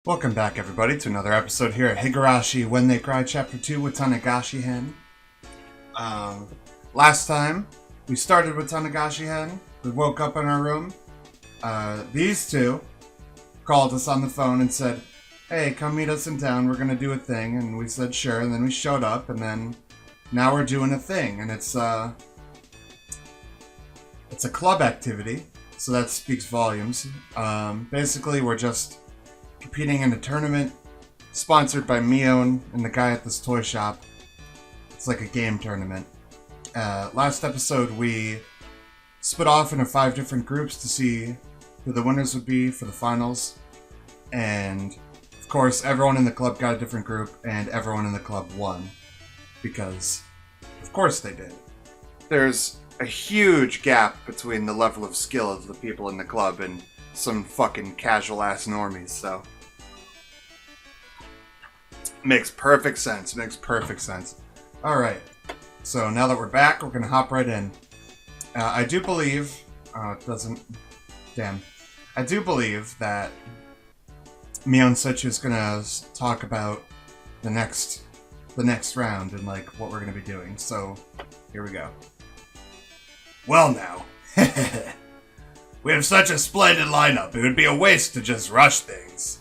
Welcome back, everybody, to another episode here at Higurashi When They Cry, Chapter 2, Watanagashi Hen. Last time, we started Watanagashi Hen. We woke up in our room. These two called us on the phone and said, hey, come meet us in town, we're gonna do a thing. And we said, sure, and then we showed up, and then now we're doing a thing. And it's a club activity, so that speaks volumes. Basically, we're just competing in a tournament sponsored by Mion and the guy at this toy shop. It's like a game tournament. Last episode we split off into 5 different groups to see who the winners would be for the finals. And of course everyone in the club got a different group and everyone in the club won. Because of course they did. There's a huge gap between the level of skill of the people in the club and some fucking casual ass normies, so makes perfect sense. Alright, so now that we're back, we're gonna hop right in. I do believe I do believe that Mion Suchu is gonna talk about the next round and like what we're gonna be doing, so here we go. Well now, we have such a splendid lineup, it would be a waste to just rush things.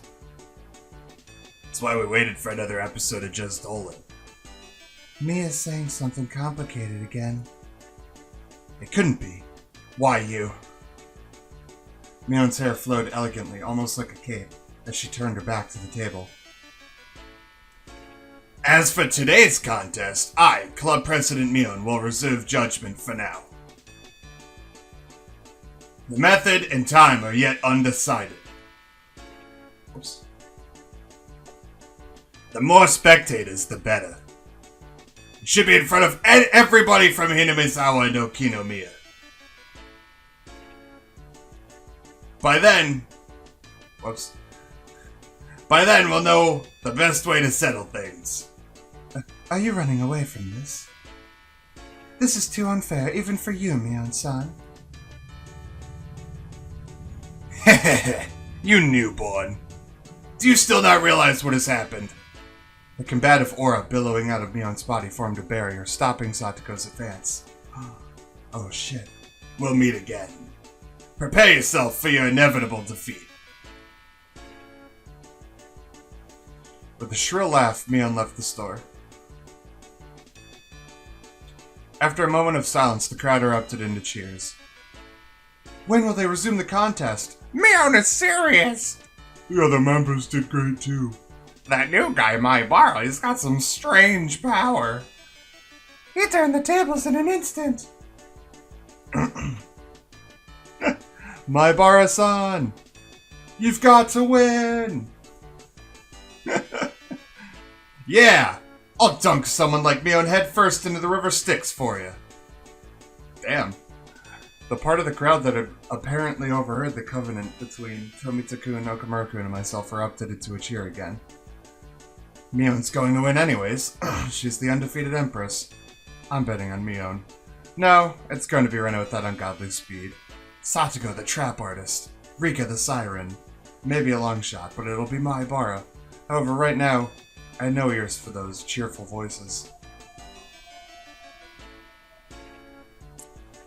That's why we waited for another episode of Just Dolan. Mia's saying something complicated again. It couldn't be. Why you? Mion's hair flowed elegantly, almost like a cape, as she turned her back to the table. As for today's contest, I, Club President Mion, will reserve judgment for now. The method and time are yet undecided. Oops. The more spectators, the better. It should be in front of everybody from Hinamizawa no Kinomiya. By then, we'll know the best way to settle things. Are you running away from this? This is too unfair, even for you, Mion-san. You newborn. Do you still not realize what has happened? The combative aura billowing out of Mion's body formed a barrier, stopping Satoko's advance. Oh shit. We'll meet again. Prepare yourself for your inevitable defeat. With a shrill laugh, Mion left the store. After a moment of silence, the crowd erupted into cheers. When will they resume the contest? Mion is serious! The other members did great too. That new guy, Maibara, he's got some strange power. He turned the tables in an instant. Maibara-san! You've got to win! Yeah! I'll dunk someone like Mion head first into the river Styx for you. Damn. The part of the crowd that had apparently overheard the covenant between Tomita-kun, Okamura-kun, and myself erupted to a cheer again. Mion's going to win anyways. She's the undefeated empress. I'm betting on Mion. No, it's going to be Rena with that ungodly speed. Satoko the trap artist. Rika the siren. Maybe a long shot, but it'll be Maibara. However, right now, I have no ears for those cheerful voices.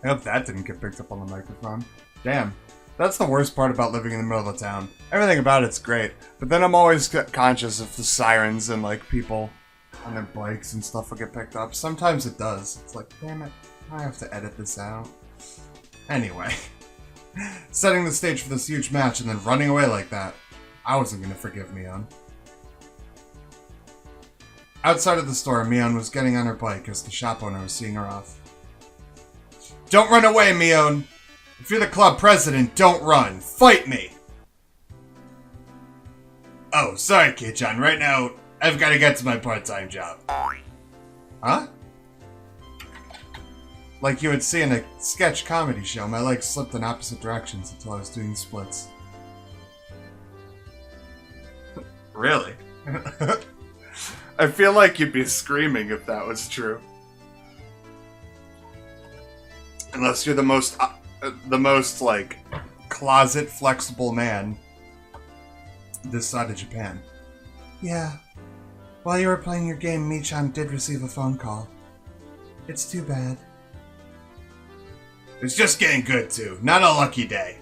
I hope that didn't get picked up on the microphone. Damn. That's the worst part about living in the middle of the town. Everything about it's great, but then I'm always conscious if the sirens and like people on their bikes and stuff will get picked up. Sometimes it does. It's like, damn it, I have to edit this out. Anyway. Setting the stage for this huge match and then running away like that. I wasn't gonna forgive Mion. Outside of the store, Mion was getting on her bike as the shop owner was seeing her off. Don't run away, Mion! If you're the club president, don't run! Fight me! Oh, sorry, Kei-chan. Right now, I've got to get to my part-time job. Huh? Like you would see in a sketch comedy show, my legs slipped in opposite directions until I was doing splits. Really? I feel like you'd be screaming if that was true. Unless you're the most, like, closet flexible man this side of Japan. Yeah. While you were playing your game, Michan did receive a phone call. It's too bad. It's just getting good, too. Not a lucky day.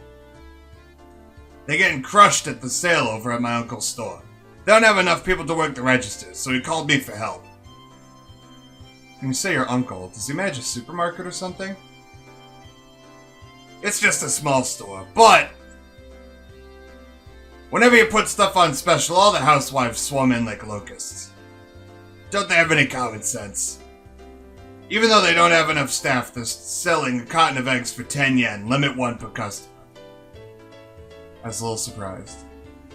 They're getting crushed at the sale over at my uncle's store. They don't have enough people to work the registers, so he called me for help. When you say your uncle, does he manage a supermarket or something? It's just a small store, but whenever you put stuff on special, all the housewives swarm in like locusts. Don't they have any common sense? Even though they don't have enough staff, they're selling a carton of eggs for 10 yen, limit 1 per customer. I was a little surprised.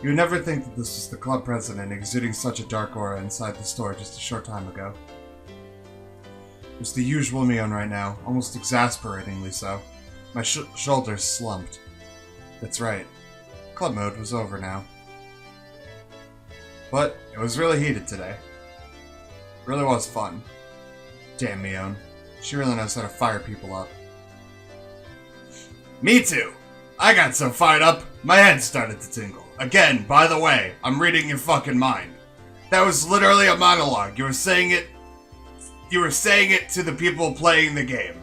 You would never think that this was the club president exuding such a dark aura inside the store just a short time ago. It was the usual Mion right now, almost exasperatingly so. My shoulders slumped. That's right. Club mode was over now. But it was really heated today. It really was fun. Damn Mion. She really knows how to fire people up. Me too! I got so fired up, my head started to tingle. Again, by the way, I'm reading your fucking mind. That was literally a monologue. You were saying it to the people playing the game.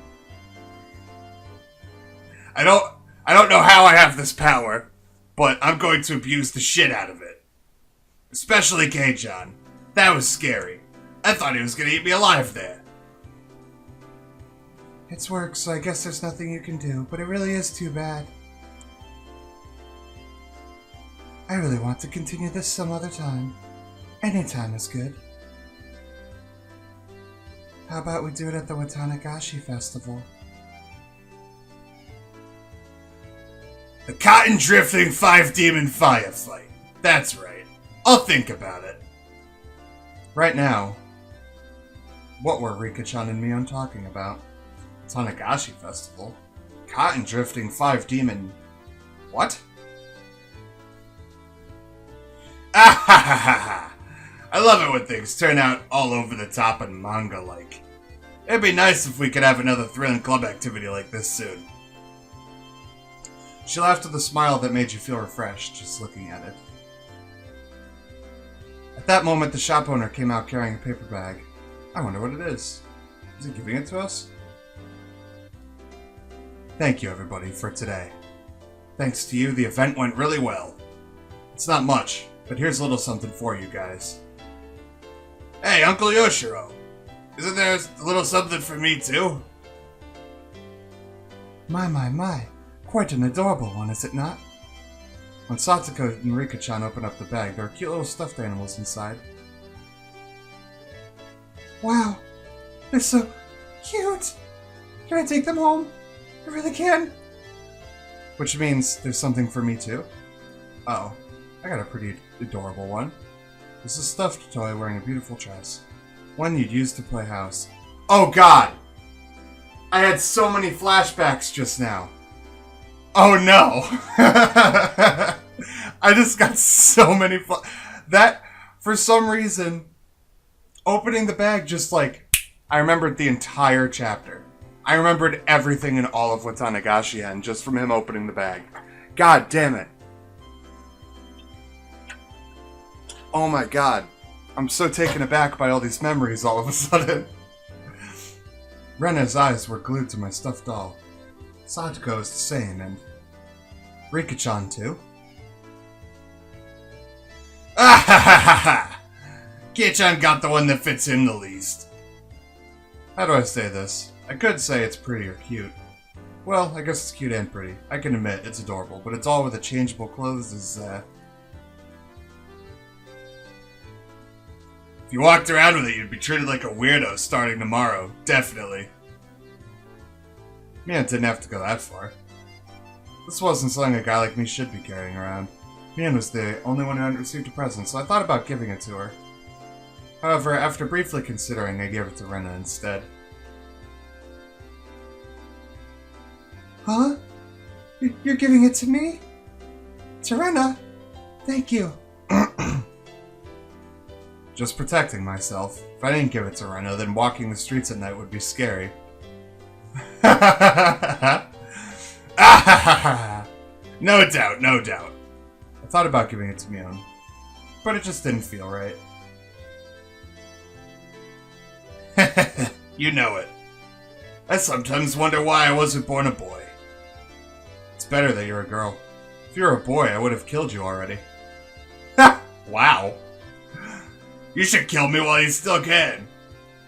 I don't know how I have this power, but I'm going to abuse the shit out of it. Especially Kei-chan. That was scary. I thought he was gonna eat me alive there. It's work, so I guess there's nothing you can do, but it really is too bad. I really want to continue this some other time. Any time is good. How about we do it at the Watanagashi festival? The cotton drifting 5-demon firefight. That's right. I'll think about it. Right now, what were Rika-chan and Mion talking about? Tanagashi Festival? Cotton drifting 5-demon... What? Ah ha ha ha ha! I love it when things turn out all over the top and manga-like. It'd be nice if we could have another thrilling club activity like this soon. She laughed with a smile that made you feel refreshed just looking at it. At that moment, the shop owner came out carrying a paper bag. I wonder what it is. Is he giving it to us? Thank you, everybody, for today. Thanks to you, the event went really well. It's not much, but here's a little something for you guys. Hey, Uncle Yoshiro! Isn't there a little something for me, too? My. Quite an adorable one, is it not? When Satsuko and Rika-chan opened up the bag, there were cute little stuffed animals inside. Wow! They're so cute! Can I take them home? I really can! Which means there's something for me too? Oh, I got a pretty adorable one. This is a stuffed toy wearing a beautiful dress. One you'd use to play house. Oh god! I had so many flashbacks just now. Oh no! I just got so many that, for some reason, opening the bag just like, I remembered the entire chapter. I remembered everything in all of Watanagashi and just from him opening the bag. God damn it. Oh my god. I'm so taken aback by all these memories all of a sudden. Rena's eyes were glued to my stuffed doll. Satoko is the same, and Rika-chan too. Ah ha ha ha ha! Kei-chan got the one that fits him the least. How do I say this? I could say it's pretty or cute. Well, I guess it's cute and pretty. I can admit it's adorable, but it's all with the changeable clothes is, If you walked around with it, you'd be treated like a weirdo starting tomorrow. Definitely. Mion didn't have to go that far. This wasn't something a guy like me should be carrying around. Mion was the only one who hadn't received a present, so I thought about giving it to her. However, after briefly considering, I gave it to Rena instead. Huh? You're giving it to me? To Rena? Thank you. Just protecting myself. If I didn't give it to Rena, then walking the streets at night would be scary. No doubt, no doubt. I thought about giving it to Mion, but it just didn't feel right. You know it. I sometimes wonder why I wasn't born a boy. It's better that you're a girl. If you were a boy, I would have killed you already. Ha! Wow. You should kill me while you still can.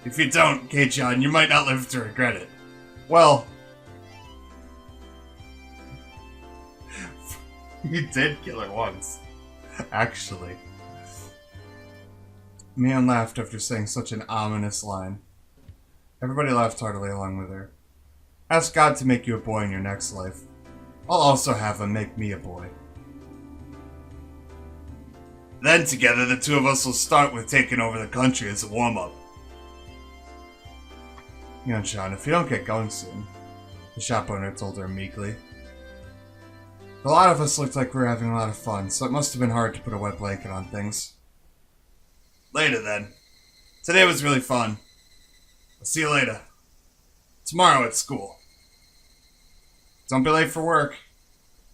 If you don't, Kei-chan, you might not live to regret it. Well... you did kill her once. Actually. Mion laughed after saying such an ominous line. Everybody laughed heartily along with her. Ask God to make you a boy in your next life. I'll also have him make me a boy. Then together the two of us will start with taking over the country as a warm-up. Mion-chan, if you don't get going soon, the shop owner told her meekly. A lot of us looked like we were having a lot of fun, so it must have been hard to put a wet blanket on things. Later then. Today was really fun. I'll see you later. Tomorrow at school. Don't be late for work.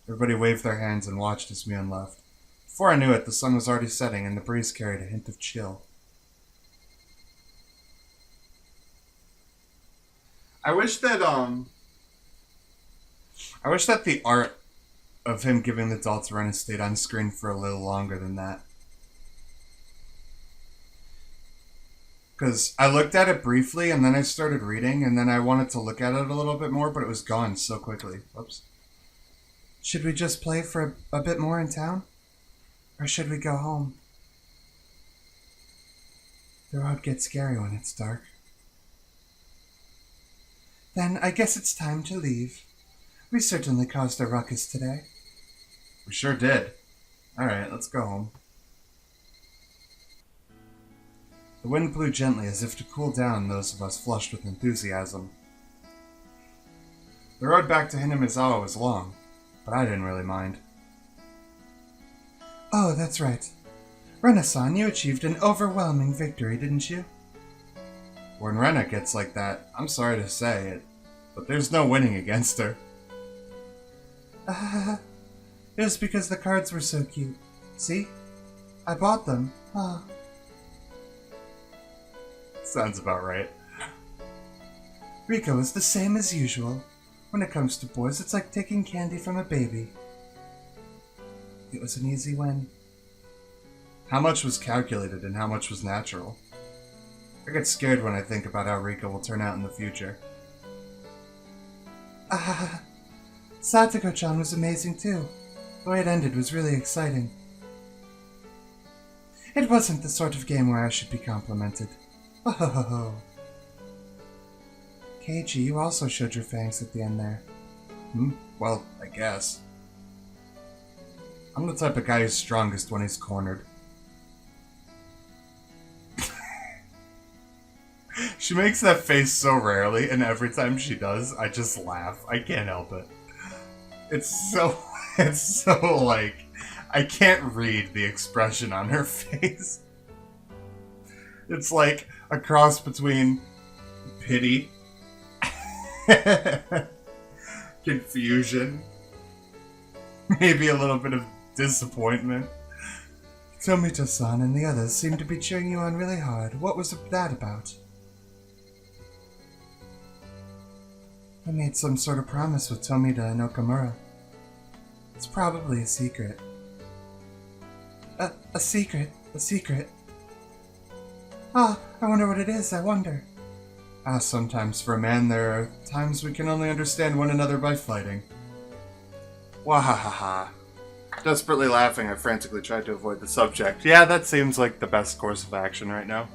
Everybody waved their hands and watched as Mion left. Before I knew it, the sun was already setting and the breeze carried a hint of chill. I wish that the art of him giving the doll to Ren stayed on screen for a little longer than that. Because I looked at it briefly and then I started reading and then I wanted to look at it a little bit more, but it was gone so quickly. Oops. Should we just play for a bit more in town? Or should we go home? The road gets scary when it's dark. Then I guess it's time to leave. We certainly caused a ruckus today. We sure did. Alright, let's go home. The wind blew gently as if to cool down those of us flushed with enthusiasm. The road back to Hinamizawa was long, but I didn't really mind. Oh, that's right. Rena-san, you achieved an overwhelming victory, didn't you? When Rena gets like that, I'm sorry to say it, but there's no winning against her. It was because the cards were so cute. See? I bought them. Ah. Sounds about right. Riko is the same as usual. When it comes to boys, it's like taking candy from a baby. It was an easy win. How much was calculated and how much was natural? I get scared when I think about how Riko will turn out in the future. Satoko-chan was amazing too. The way it ended was really exciting. It wasn't the sort of game where I should be complimented. Oh. Keiichi, you also showed your fangs at the end there. Well, I guess. I'm the type of guy who's strongest when he's cornered. She makes that face so rarely, and every time she does, I just laugh. I can't help it. It's so like, I can't read the expression on her face. It's like a cross between pity, confusion, maybe a little bit of disappointment. Tomita-san and the others seem to be cheering you on really hard. What was that about? I made some sort of promise with Tomita and Okamura. It's probably a secret. A secret? A secret? Ah, I wonder what it is, I wonder. Sometimes for a man there are times we can only understand one another by fighting. Wahahaha. Desperately laughing, I frantically tried to avoid the subject. Yeah, that seems like the best course of action right now.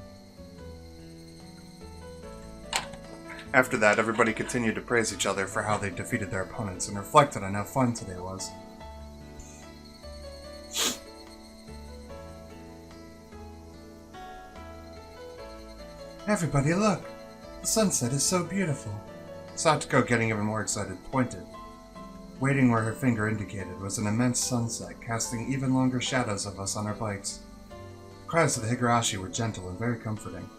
After that, everybody continued to praise each other for how they defeated their opponents and reflected on how fun today was. Everybody look! The sunset is so beautiful. Satoko, getting even more excited, pointed. Waiting where her finger indicated was an immense sunset, casting even longer shadows of us on our bikes. The cries of the Higurashi were gentle and very comforting.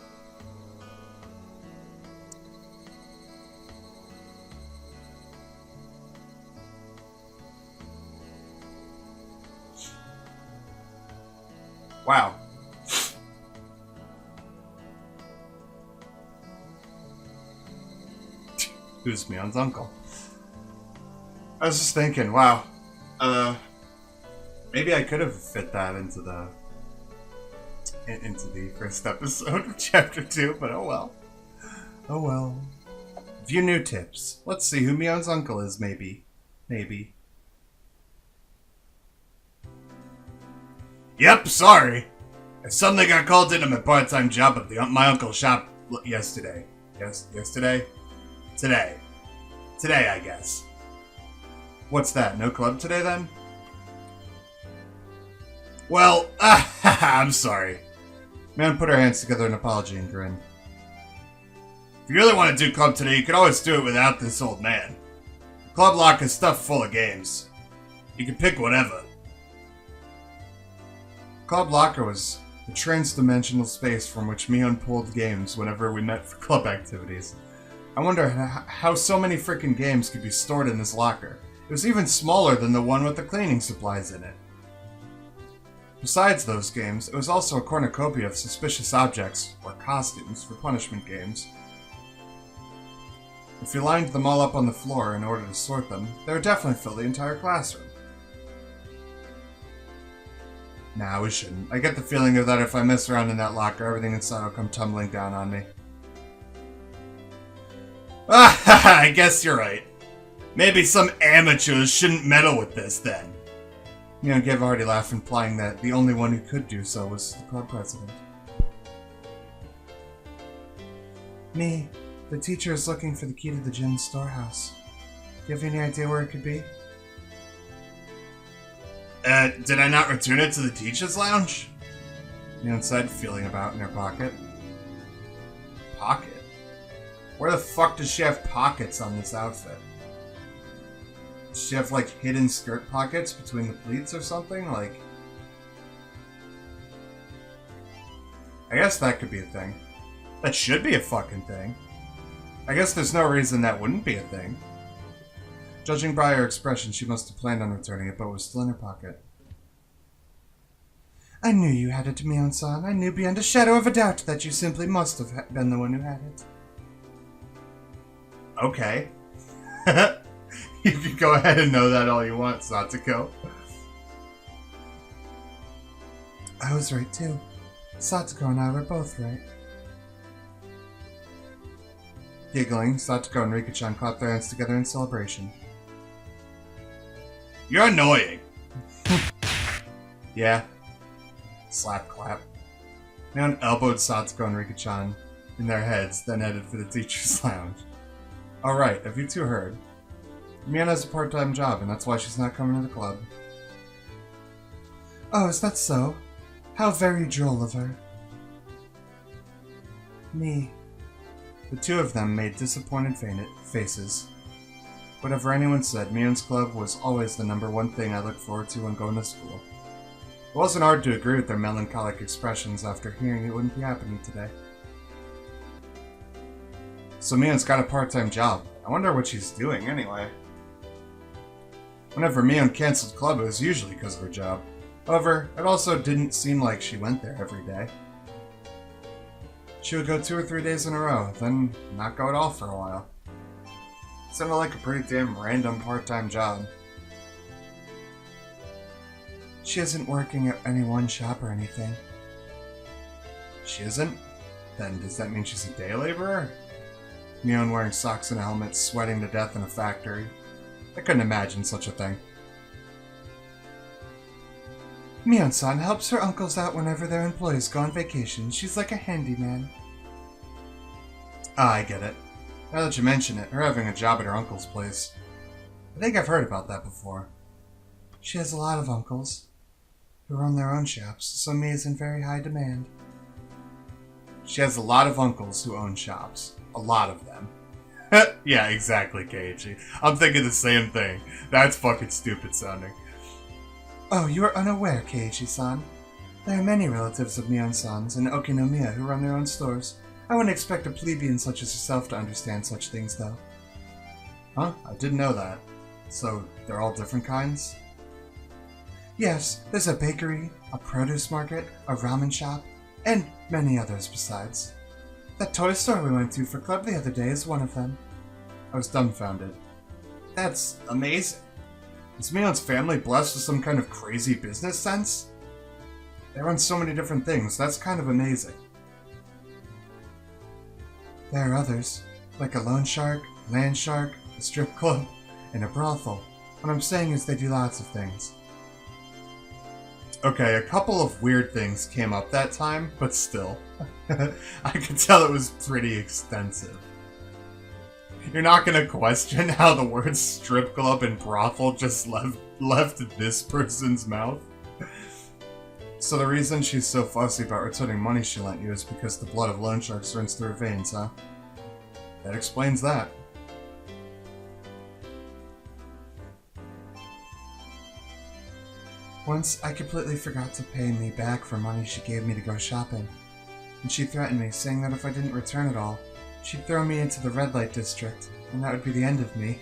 Wow. Who's Mion's uncle? I was just thinking, wow. Maybe I could have fit that into the first episode of Chapter 2, but oh well. Oh well. View new tips. Let's see who Mion's uncle is, maybe. Maybe. Yep, sorry. I suddenly got called into my part-time job at my uncle's shop yesterday. Yesterday? Today. Today, I guess. What's that, no club today then? Well, I'm sorry. Man put her hands together in apology and grinned. If you really want to do club today, you could always do it without this old man. The club lock is stuffed full of games. You can pick whatever. Club locker was a trans-dimensional space from which Mion pulled games whenever we met for club activities. I wonder how so many frickin' games could be stored in this locker. It was even smaller than the one with the cleaning supplies in it. Besides those games, it was also a cornucopia of suspicious objects, or costumes, for punishment games. If you lined them all up on the floor in order to sort them, they would definitely fill the entire classroom. Nah, we shouldn't. I get the feeling that if I mess around in that locker, everything inside will come tumbling down on me. I guess you're right. Maybe some amateurs shouldn't meddle with this, then. Mion gave a hearty laugh, implying that the only one who could do so was the club president. Me, the teacher is looking for the key to the gym storehouse. Do you have any idea where it could be? Did I not return it to the teacher's lounge? Mion said, feeling about in her pocket. Pocket? Where the fuck does she have pockets on this outfit? Does she have, like, hidden skirt pockets between the pleats or something? Like... I guess that could be a thing. That should be a fucking thing. I guess there's no reason that wouldn't be a thing. Judging by her expression, she must have planned on returning it, but was still in her pocket. I knew you had it, Mion-san. I knew beyond a shadow of a doubt that you simply must have been the one who had it. Okay. You can go ahead and know that all you want, Satoko. I was right, too. Satoko and I were both right. Giggling, Satoko and Rika-chan clapped their hands together in celebration. You're annoying! Yeah. Slap clap. Mion elbowed Satoko and Rika-chan in their heads, then headed for the teacher's lounge. Alright, have you two heard? Mion has a part-time job, and that's why she's not coming to the club. Oh, is that so? How very droll of her. Me. The two of them made disappointed faces. Whatever anyone said, Mion's club was always the #1 thing I looked forward to when going to school. It wasn't hard to agree with their melancholic expressions after hearing it wouldn't be happening today. So Mion's got a part-time job. I wonder what she's doing anyway. Whenever Mion canceled club, it was usually because of her job. However, it also didn't seem like she went there every day. She would go 2 or 3 days in a row, then not go at all for a while. It sounded like a pretty damn random part-time job. She isn't working at any one shop or anything. She isn't? Then does that mean she's a day laborer? Mion wearing socks and a helmet, sweating to death in a factory. I couldn't imagine such a thing. Mion-san helps her uncles out whenever their employees go on vacation. She's like a handyman. Ah, I get it. Now that you mention it, her having a job at her uncle's place. I think I've heard about that before. She has a lot of uncles who run their own shops, so Mi is in very high demand. She has a lot of uncles who own shops. A lot of them. Yeah, exactly, Keiichi. I'm thinking the same thing. That's fucking stupid sounding. Oh, you are unaware, Keiichi-san. There are many relatives of Mion-san's in Okinomiya who run their own stores. I wouldn't expect a plebeian such as yourself to understand such things, though. Huh? I didn't know that. So, they're all different kinds? Yes, there's a bakery, a produce market, a ramen shop, and many others besides. That toy store we went to for club the other day is one of them. I was dumbfounded. That's amazing. Is Mion's family blessed with some kind of crazy business sense? They run so many different things, that's kind of amazing. There are others, like a loan shark, land shark, a strip club, and a brothel. What I'm saying is they do lots of things. Okay, a couple of weird things came up that time, but still. I could tell it was pretty extensive. You're not gonna question how the words strip club and brothel just left this person's mouth? So the reason she's so fussy about returning money she lent you is because the blood of loan sharks runs through her veins, huh? That explains that. Once, I completely forgot to pay me back for money she gave me to go shopping. And she threatened me, saying that if I didn't return it all, she'd throw me into the red light district, and that would be the end of me.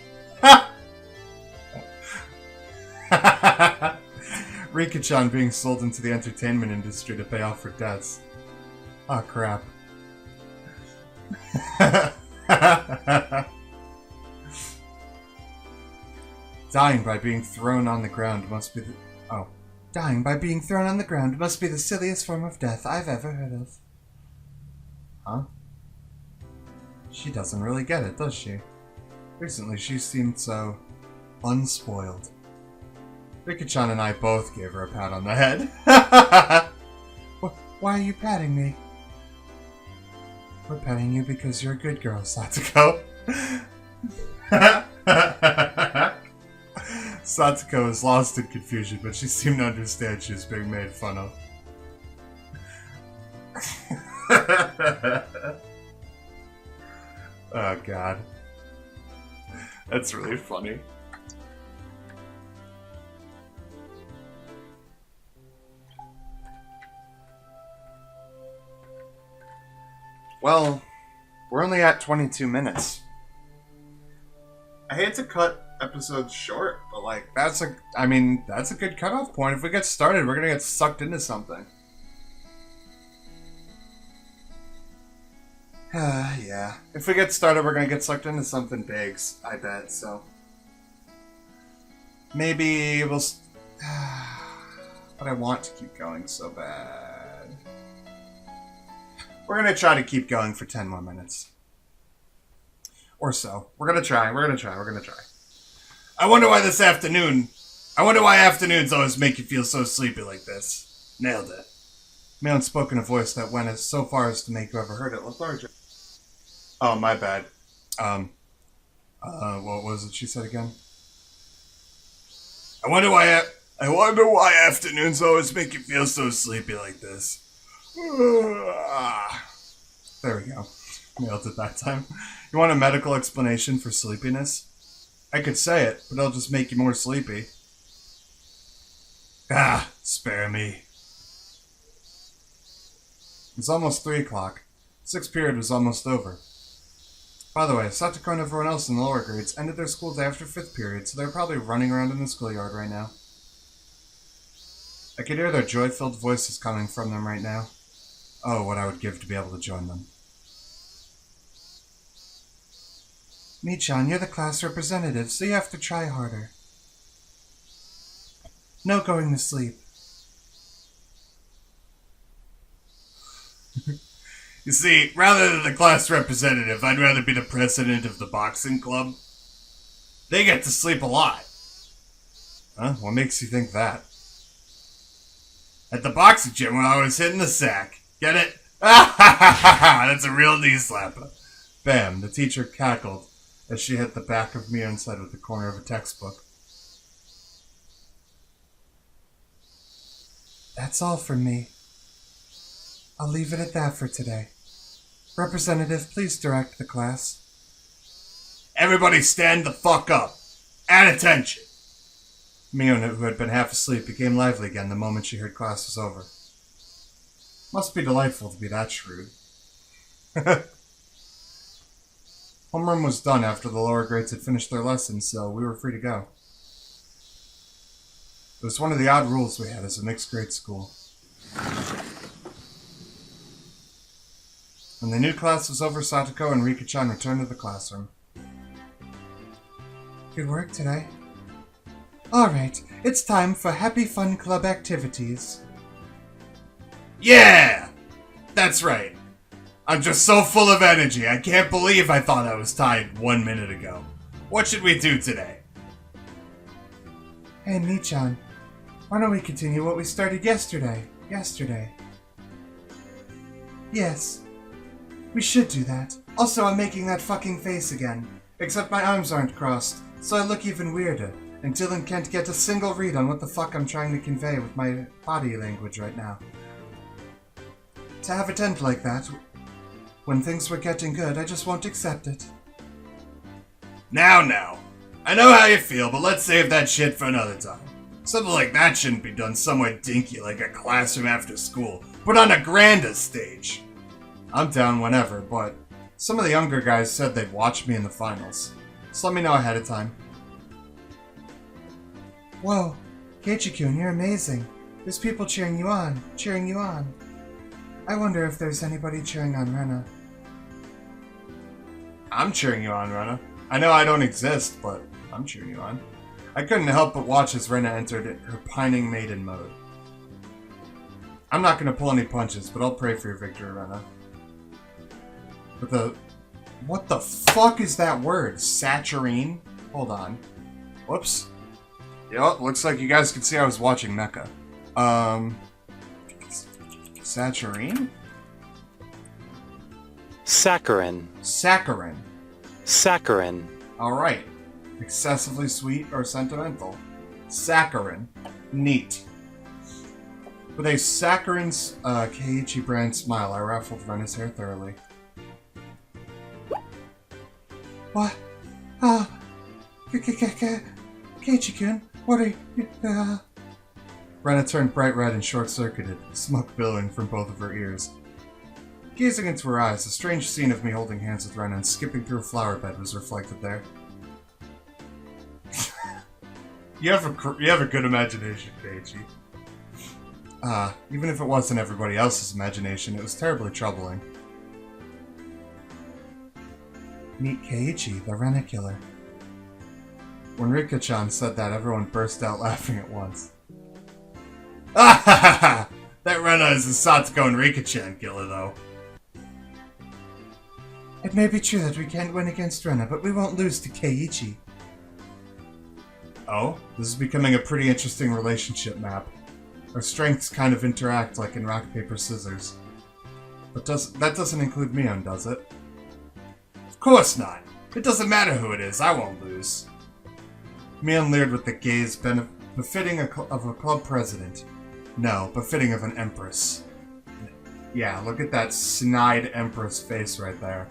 Rika-chan being sold into the entertainment industry to pay off her debts. Oh crap. Dying by being thrown on the ground must be the... Oh. Dying by being thrown on the ground must be the silliest form of death I've ever heard of. Huh? She doesn't really get it, does she? Recently, she seemed so... unspoiled. Rika-chan and I both gave her a pat on the head. Why are you patting me? We're patting you because you're a good girl, Satoko. Satoko was lost in confusion, but she seemed to understand she was being made fun of. Oh god. That's really funny. Well, we're only at 22 minutes. I hate to cut episodes short, but like, that's a good cutoff point. If we get started, we're gonna get sucked into something. Yeah. If we get started, we're gonna get sucked into something big, I bet, so. Maybe we'll... But I want to keep going so bad. We're gonna try to keep going for 10 more minutes. Or so. We're gonna try. I wonder why afternoons always make you feel so sleepy like this. Nailed it. Male spoke in a voice that went as so far as to make whoever heard it lethargic. Oh, my bad. What was it she said again? I wonder why afternoons always make you feel so sleepy like this. There we go. Nailed it that time. You want a medical explanation for sleepiness? I could say it, but it'll just make you more sleepy. Spare me. It's almost 3 o'clock. 6th period was almost over. By the way, Satoko and everyone else in the lower grades ended their school day after 5th period, so they're probably running around in the schoolyard right now. I could hear their joy-filled voices coming from them right now. Oh, what I would give to be able to join them. Mii-chan, you're the class representative, so you have to try harder. No going to sleep. You see, rather than the class representative, I'd rather be the president of the boxing club. They get to sleep a lot. Huh? What makes you think that? At the boxing gym when I was hitting the sack. Get it? That's a real knee slapper. Bam, the teacher cackled as she hit the back of Mion's head with the corner of a textbook. That's all from me. I'll leave it at that for today. Representative, please direct the class. Everybody stand the fuck up. At attention. Mion, who had been half asleep, became lively again the moment she heard class was over. Must be delightful to be that shrewd. Homeroom was done after the lower grades had finished their lessons, so we were free to go. was one of the odd rules we had as a mixed grade school. When the new class was over, Satoko and Rika-chan returned to the classroom. Good work today. Alright, it's time for Happy Fun Club activities. Yeah! That's right. I'm just so full of energy, I can't believe I thought I was tired 1 minute ago. What should we do today? Hey, Mi-chan. Why don't we continue what we started yesterday? Yes. We should do that. Also, I'm making that fucking face again. Except my arms aren't crossed, so I look even weirder. And Dylan can't get a single read on what the fuck I'm trying to convey with my body language right now. To have it end like that, when things were getting good, I just won't accept it. Now. I know how you feel, but let's save that shit for another time. Something like that shouldn't be done somewhere dinky like a classroom after school, but on a grander stage. I'm down whenever, but some of the younger guys said they'd watch me in the finals. So let me know ahead of time. Whoa, Keiichi-kun, you're amazing. There's people cheering you on. I wonder if there's anybody cheering on Rena. I'm cheering you on, Rena. I know I don't exist, but I'm cheering you on. I couldn't help but watch as Rena entered her pining maiden mode. I'm not gonna pull any punches, but I'll pray for your victory, Rena. But what the fuck is that word? Saturine? Hold on. Whoops. Yep, looks like you guys could see I was watching Mecha. Saturine? Saccharin. Alright. Excessively sweet or sentimental. Saccharin. Neat. With a Saccharin's Keiichi brand smile, I ruffled Rena's hair thoroughly. What? Keiichi-kun, what are you, Rena turned bright red and short-circuited, smoke billowing from both of her ears. Gazing into her eyes, a strange scene of me holding hands with Rena and skipping through a flower bed was reflected there. You have a good imagination, Keiichi. Even if it wasn't everybody else's imagination, it was terribly troubling. Meet Keiichi, the Rena killer. When Rika-chan said that, everyone burst out laughing at once. Ah ha ha ha! That Rena is the Satoko and Rika-chan killer, though. It may be true that we can't win against Rena, but we won't lose to Keiichi. Oh, this is becoming a pretty interesting relationship map. Our strengths kind of interact like in rock, paper, scissors. But that doesn't include Mion, does it? Of course not! It doesn't matter who it is, I won't lose. Mion leered with the gaze befitting of a club president. No, befitting of an empress. Yeah, look at that snide empress face right there.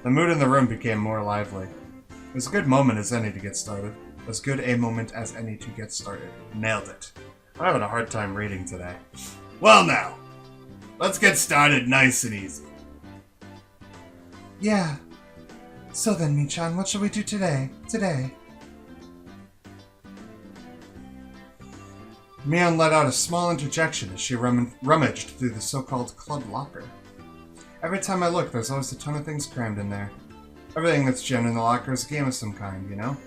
The mood in the room became more lively. It was a good moment as any to get started. As good a moment as any to get started. Nailed it. I'm having a hard time reading today. Well now, let's get started nice and easy. Yeah. So then, Mi-chan, what shall we do today? Mion let out a small interjection as she rummaged through the so-called club locker. Every time I look, there's always a ton of things crammed in there. Everything that's jammed in the locker is a game of some kind, you know?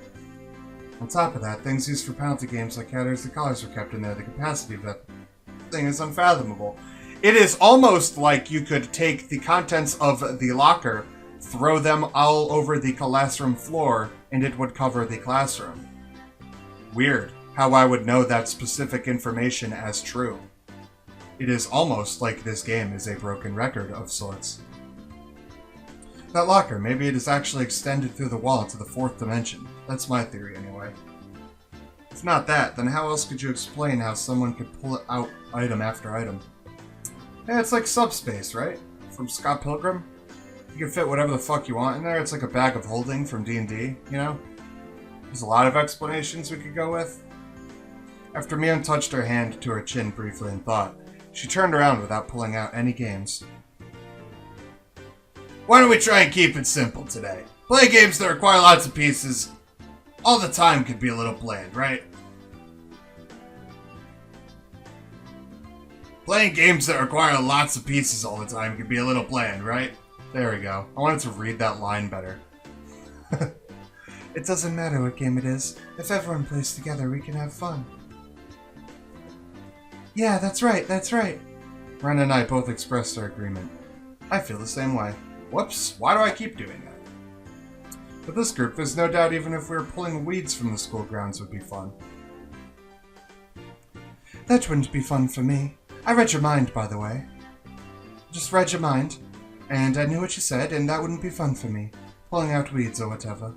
On top of that, things used for penalty games like Catters and Collars are kept in there. The capacity of that thing is unfathomable. It is almost like you could take the contents of the locker, throw them all over the classroom floor, and it would cover the classroom. Weird how I would know that specific information as true. It is almost like this game is a broken record of sorts. That locker, maybe it is actually extended through the wall to the fourth dimension. That's my theory anyway. If not that, then how else could you explain how someone could pull out item after item? Yeah, it's like Subspace, right? From Scott Pilgrim? You can fit whatever the fuck you want in there. It's like a bag of holding from D&D, you know? There's a lot of explanations we could go with. After Mion touched her hand to her chin briefly in thought, she turned around without pulling out any games. Why don't we try and keep it simple today? Play games that require lots of pieces. All the time could be a little bland, right? Playing games that require lots of pieces all the time can be a little bland, right? There we go. I wanted to read that line better. It doesn't matter what game it is. If everyone plays together, we can have fun. Yeah, that's right, that's right. Ren and I both expressed our agreement. I feel the same way. Whoops, why do I keep doing that? With this group, there's no doubt even if we were pulling weeds from the school grounds would be fun. That wouldn't be fun for me. I read your mind, by the way. Just read your mind, and I knew what you said, and that wouldn't be fun for me. Pulling out weeds or whatever.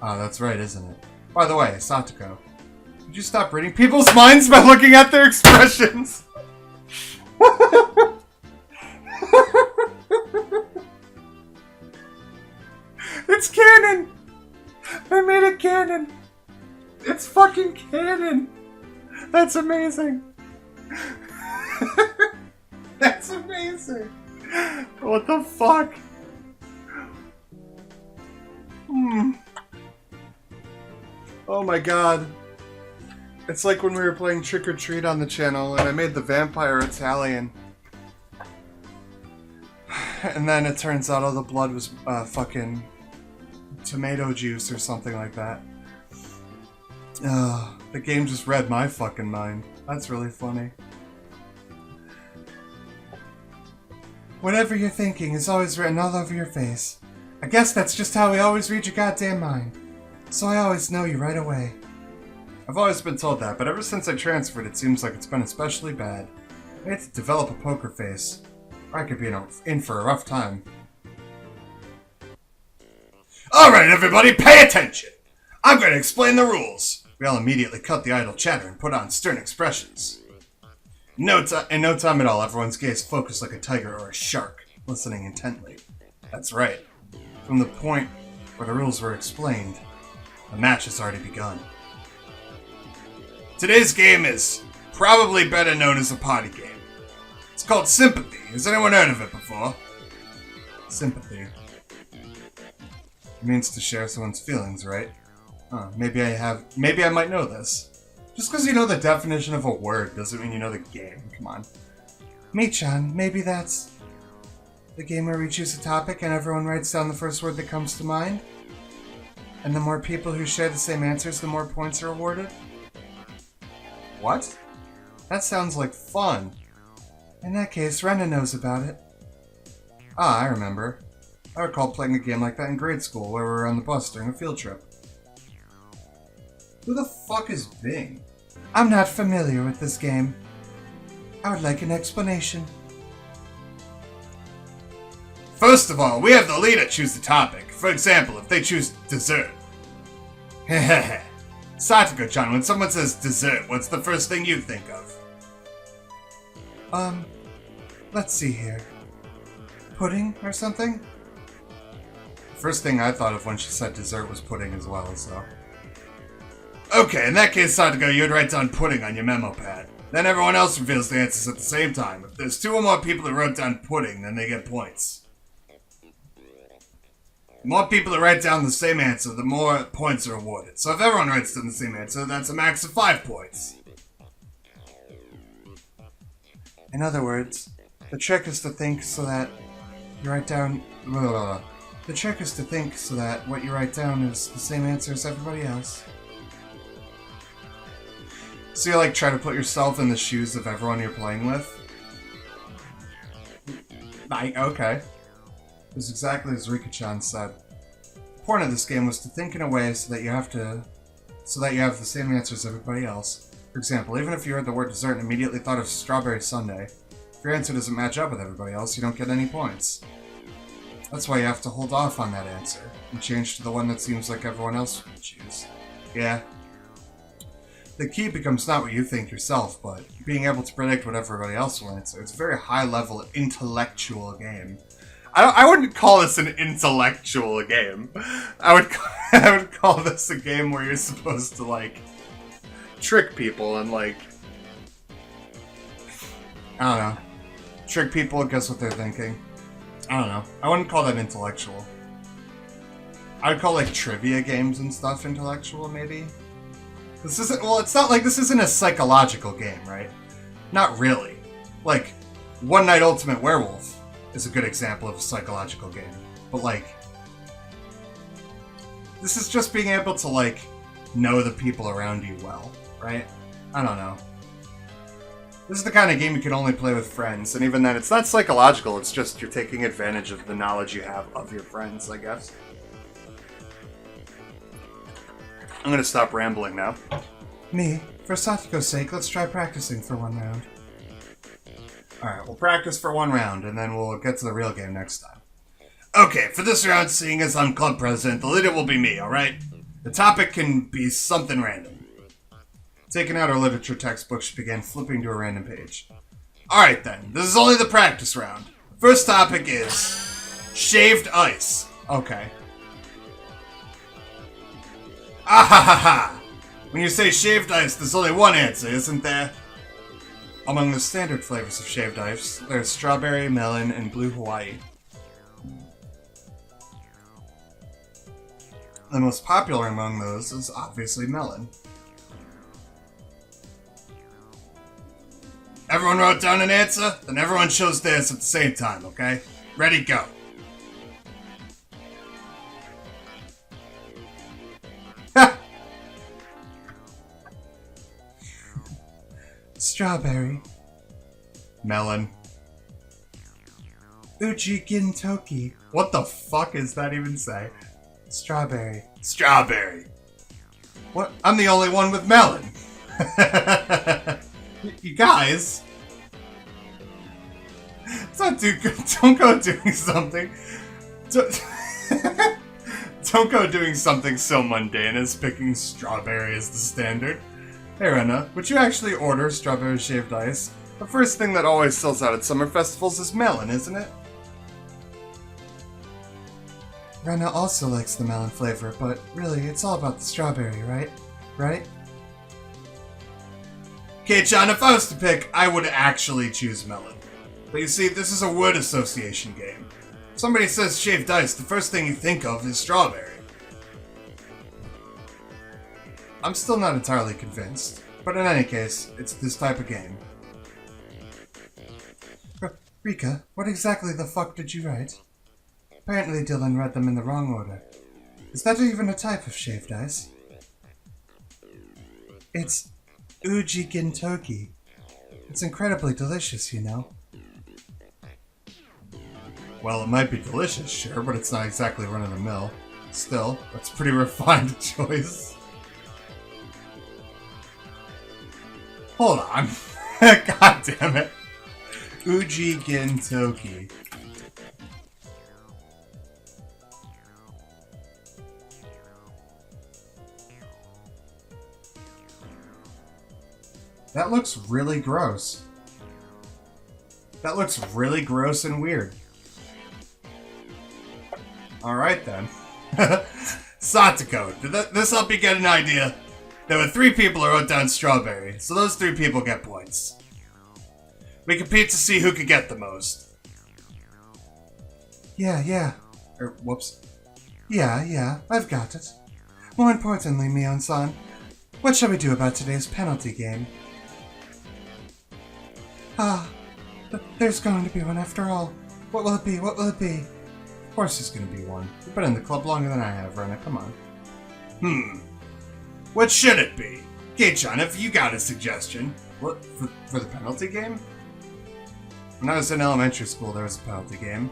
Ah, that's right, isn't it? By the way, Satoko, could you stop reading people's minds by looking at their expressions? It's canon! I made it canon! It's fucking canon! That's amazing! That's amazing! What the fuck? Oh my god. It's like when we were playing Trick or Treat on the channel and I made the vampire Italian. And then it turns out all the blood was fucking tomato juice or something like that. The game just read my fucking mind. That's really funny. Whatever you're thinking is always written all over your face. I guess that's just how we always read your goddamn mind. So I always know you right away. I've always been told that, but ever since I transferred, it seems like it's been especially bad. I hate to develop a poker face, or I could be in for a rough time. Alright everybody, pay attention! I'm going to explain the rules. We all immediately cut the idle chatter and put on stern expressions. In no time at all, everyone's gaze focused like a tiger or a shark, listening intently. That's right. From the point where the rules were explained, the match has already begun. Today's game is probably better known as a party game. It's called Sympathy. Has anyone heard of it before? Sympathy. It means to share someone's feelings, right? Huh, maybe I might know this. Just because you know the definition of a word doesn't mean you know the game. Come on. Me-chan, maybe that's the game where we choose a topic and everyone writes down the first word that comes to mind? And the more people who share the same answers, the more points are awarded? What? That sounds like fun. In that case, Rena knows about it. Ah, I remember. I recall playing a game like that in grade school where we were on the bus during a field trip. Who the fuck is Bing? I'm not familiar with this game. I would like an explanation. First of all, we have the leader choose the topic. For example, if they choose dessert. Hehehe. Satoko-chan, when someone says dessert, what's the first thing you think of? Let's see here. Pudding or something? First thing I thought of when she said dessert was pudding as well, so. Okay, in that case, Satoko, you'd write down pudding on your memo pad. Then everyone else reveals the answers at the same time. If there's 2 or more people that wrote down pudding, then they get points. The more people that write down the same answer, the more points are awarded. So if everyone writes down the same answer, that's a max of 5 points. In other words, the trick is to think so that you write down... The trick is to think so that what you write down is the same answer as everybody else. So you like try to put yourself in the shoes of everyone you're playing with? Okay. It was exactly as Rika-chan said. The point of this game was to think in a way so that you have the same answer as everybody else. For example, even if you heard the word dessert and immediately thought of strawberry sundae, if your answer doesn't match up with everybody else, you don't get any points. That's why you have to hold off on that answer, and change to the one that seems like everyone else would choose. Yeah. The key becomes not what you think yourself, but being able to predict what everybody else will answer. It's a very high-level intellectual game. I wouldn't call this an intellectual game. I would call this a game where you're supposed to, like, trick people and, like, I don't know. Trick people and guess what they're thinking. I don't know. I wouldn't call that intellectual. I'd call, like, trivia games and stuff intellectual, maybe. This isn't, well, it's not like this isn't a psychological game, right? Not really. Like, One Night Ultimate Werewolf is a good example of a psychological game. But, like, this is just being able to, like, know the people around you well, right? I don't know. This is the kind of game you can only play with friends, and even then, it's not psychological, it's just you're taking advantage of the knowledge you have of your friends, I guess. I'm gonna stop rambling now. Me, for Satoko's sake, let's try practicing for one round. Alright, we'll practice for one round, and then we'll get to the real game next time. Okay, for this round, seeing as I'm club president, the leader will be me, alright? The topic can be something random. Taking out our literature textbook, she began flipping to a random page. Alright then, this is only the practice round. First topic is shaved ice. Okay. Ahahaha! When you say shaved ice, there's only one answer, isn't there? Among the standard flavors of shaved ice, there's strawberry, melon, and blue Hawaii. The most popular among those is obviously melon. Everyone wrote down an answer? Then everyone chose theirs at the same time, okay? Ready, go. Strawberry. Melon. Uji Gintoki. What the fuck does that even say? Strawberry. Strawberry. What? I'm the only one with melon. You guys. Don't go doing something. Don't go doing something so mundane as picking strawberry as the standard. Hey Rena, would you actually order strawberry shaved ice? The first thing that always sells out at summer festivals is melon, isn't it? Rena also likes the melon flavor, but really, it's all about the strawberry, right? Right? Okay, John, if I was to pick, I would actually choose melon. But you see, this is a word association game. If somebody says shaved ice, the first thing you think of is strawberry. I'm still not entirely convinced, but in any case, it's this type of game. Rika, what exactly the fuck did you write? Apparently Dylan read them in the wrong order. Is that even a type of shaved ice? It's Uji Gintoki. It's incredibly delicious, you know. Well, it might be delicious, sure, but it's not exactly run-of-the-mill. Still, that's a pretty refined choice. Hold on. God damn it. Uji Gintoki. That looks really gross. That looks really gross and weird. Alright then. Satoko, did this help you get an idea? There were 3 people who wrote down strawberry, so those 3 people get points. We compete to see who could get the most. Yeah. Whoops. Yeah, I've got it. More importantly, Mion-san, what shall we do about today's penalty game? There's going to be one after all. What will it be? Of course there's going to be one. You've been in the club longer than I have, Rena, come on. What should it be? Kei-chan, if you got a suggestion. What, for the penalty game? When I was in elementary school, there was a penalty game.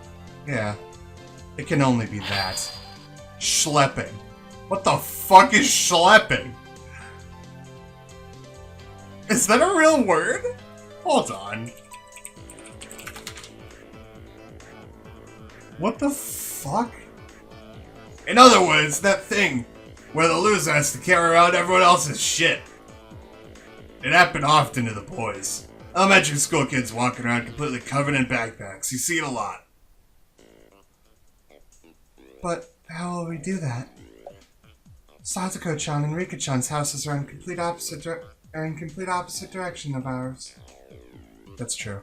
Yeah. It can only be that. Schlepping. What the fuck is schlepping? Is that a real word? Hold on. What the fuck? In other words, that thing where the loser has to carry around everyone else's shit. It happened often to the boys. Elementary school kids walking around completely covered in backpacks. You see it a lot. But how will we do that? Satoko-chan and Rika-chan's houses are in complete opposite direction of ours. That's true.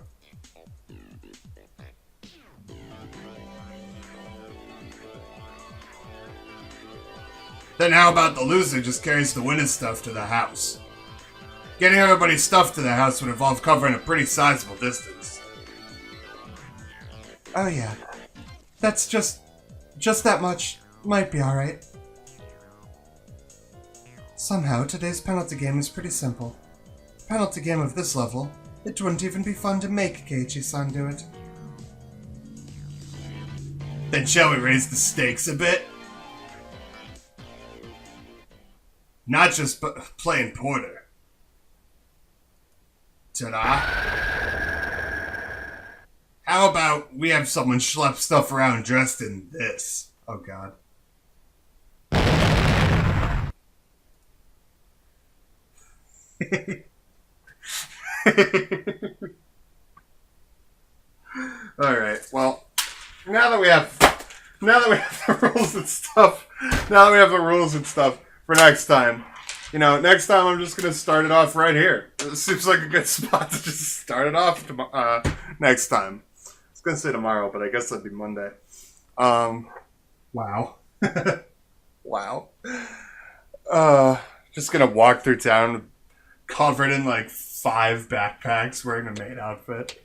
Then how about the loser just carries the winning stuff to the house? Getting everybody's stuff to the house would involve covering a pretty sizable distance. Oh yeah. That's just that much. Might be alright. Somehow, today's penalty game is pretty simple. Penalty game of this level, it wouldn't even be fun to make Keiichi-san do it. Then shall we raise the stakes a bit? Not just playing Porter. Ta-da! How about we have someone schlep stuff around dressed in this? Oh god. Alright, well, now that we have the rules and stuff for next time, next time I'm just going to start it off right here. It seems like a good spot to just start it off next time. I was going to say tomorrow, but I guess that'd be Monday. Wow. Wow. Just going to walk through town covered in like 5 backpacks wearing a maid outfit.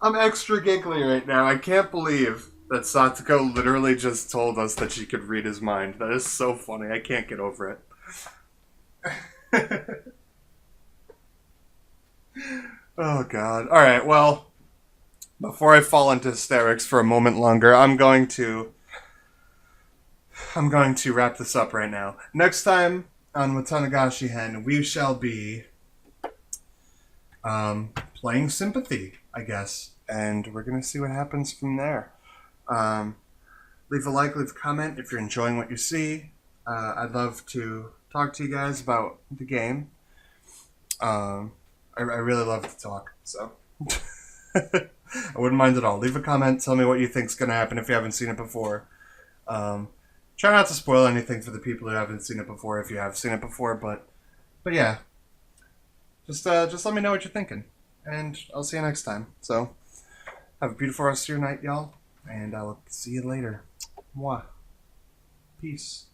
I'm extra giggly right now. I can't believe that Satoko literally just told us that she could read his mind. That is so funny. I can't get over it. Oh god. Alright, well, before I fall into hysterics for a moment longer, I'm going to wrap this up right now. Next time on Watanagashi Hen, we shall be playing Sympathy, I guess. And we're going to see what happens from there. Leave a like, leave a comment if you're enjoying what you see. I'd love to talk to you guys about the game. I really love to talk, so I wouldn't mind at all. Leave a comment, tell me what you think's going to happen if you haven't seen it before. Try not to spoil anything for the people who haven't seen it before if you have seen it before, but yeah. Just let me know what you're thinking, and I'll see you next time. So, have a beautiful rest of your night, y'all, and I'll see you later. Mwah. Peace.